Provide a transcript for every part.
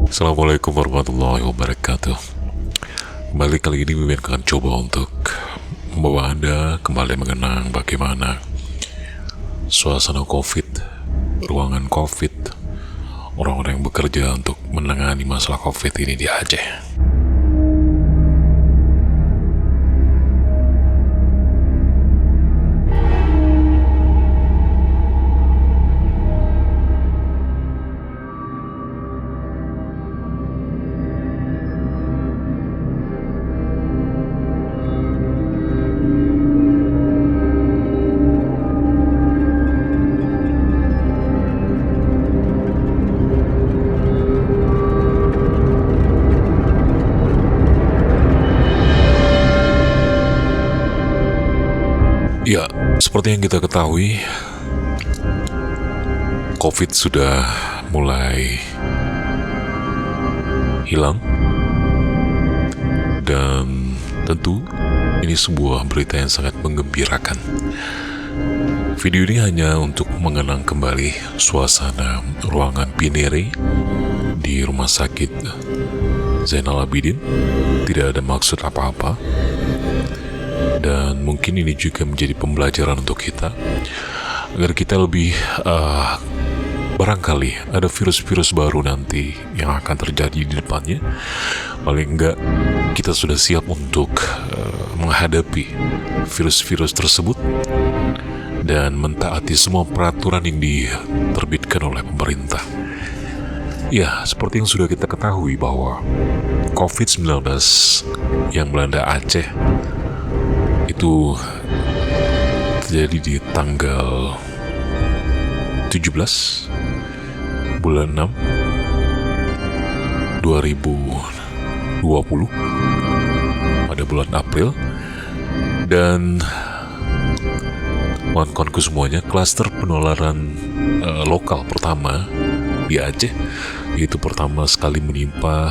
Assalamualaikum warahmatullahi wabarakatuh. Kembali kali ini Mimin akan coba untuk membawa Anda kembali mengenang bagaimana suasana COVID, ruangan COVID, orang-orang yang bekerja untuk menangani masalah COVID ini di Aceh. Ya, seperti yang kita ketahui, COVID sudah mulai hilang, dan tentu ini sebuah berita yang sangat menggembirakan. Video ini hanya untuk mengenang kembali suasana ruangan Pinere di Rumah Sakit Zainal Abidin. Tidak ada maksud apa-apa. Dan mungkin ini juga menjadi pembelajaran untuk kita agar kita lebih barangkali ada virus-virus baru nanti yang akan terjadi di depannya. Paling enggak kita sudah siap untuk menghadapi virus-virus tersebut dan mentaati semua peraturan yang diterbitkan oleh pemerintah. Ya, seperti yang sudah kita ketahui bahwa COVID-19 yang melanda Aceh itu terjadi di tanggal 17 bulan 6 2020 pada bulan April, dan kawan-kawanku semuanya, klaster penularan lokal pertama di Aceh, yaitu pertama sekali menimpa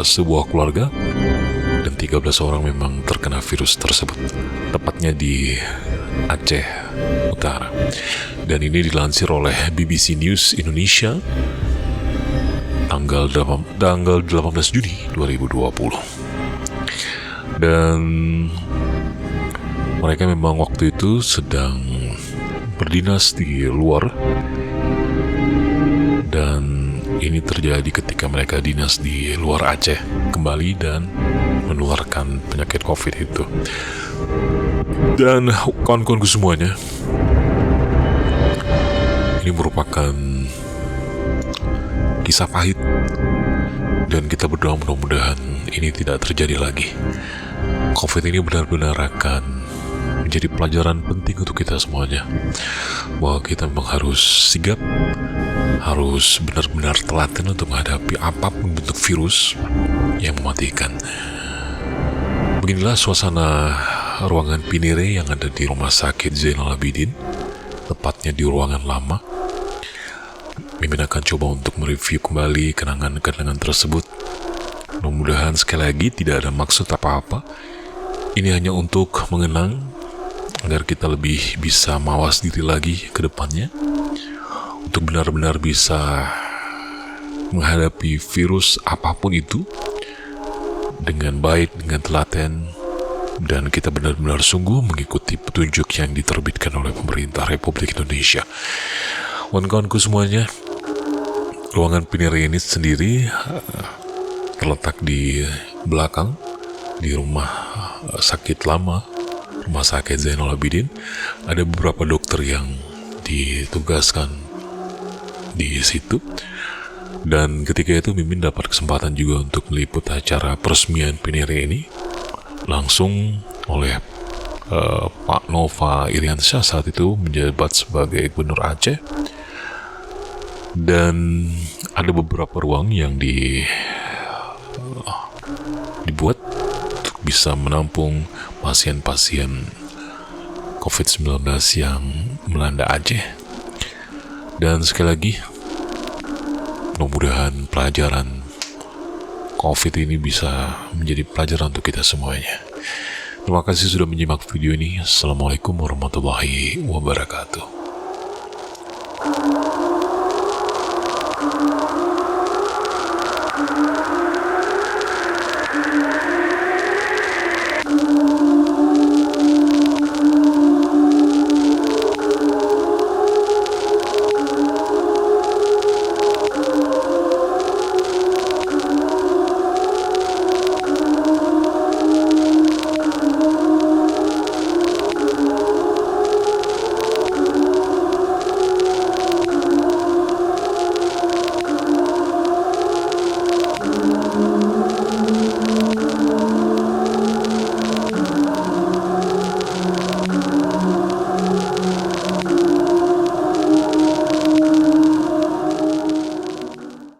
sebuah keluarga, dan 13 orang memang terkena virus tersebut, tepatnya di Aceh Utara. Dan ini dilansir oleh BBC News Indonesia tanggal 18 Juni 2020. Dan mereka memang waktu itu sedang berdinas di luar, dan ini terjadi ketika mereka dinas di luar Aceh kembali dan menularkan penyakit COVID itu. Dan kawan-kawanku semuanya, ini merupakan kisah pahit, dan kita berdoa mudah-mudahan ini tidak terjadi lagi. COVID ini benar-benar akan menjadi pelajaran penting untuk kita semuanya, bahwa kita memang harus sigap, harus benar-benar telaten untuk menghadapi apapun bentuk virus yang mematikan. Beginilah suasana ruangan Pinere yang ada di Rumah Sakit Zainal Abidin, tepatnya di ruangan lama. Mimin akan coba untuk mereview kembali kenangan-kenangan tersebut. Mudah-mudahan sekali lagi tidak ada maksud apa-apa. Ini hanya untuk mengenang agar kita lebih bisa mawas diri lagi ke depannya, untuk benar-benar bisa menghadapi virus apapun itu dengan baik, dengan telaten, dan kita benar-benar sungguh mengikuti petunjuk yang diterbitkan oleh pemerintah Republik Indonesia. Kawan-kawanku semuanya, ruangan Pinere ini sendiri terletak di belakang, di rumah sakit lama, Rumah Sakit Zainal Abidin. Ada beberapa dokter yang ditugaskan di situ. Dan ketika itu Mimin dapat kesempatan juga untuk meliput acara peresmian Pinere ini langsung oleh Pak Nova Iriansyah, saat itu menjabat sebagai Gubernur Aceh. Dan ada beberapa ruang yang dibuat untuk bisa menampung pasien-pasien COVID-19 yang melanda Aceh. Dan sekali lagi, mudah-mudahan pelajaran COVID ini bisa menjadi pelajaran untuk kita semuanya. Terima kasih sudah menyimak video ini. Assalamualaikum warahmatullahi wabarakatuh.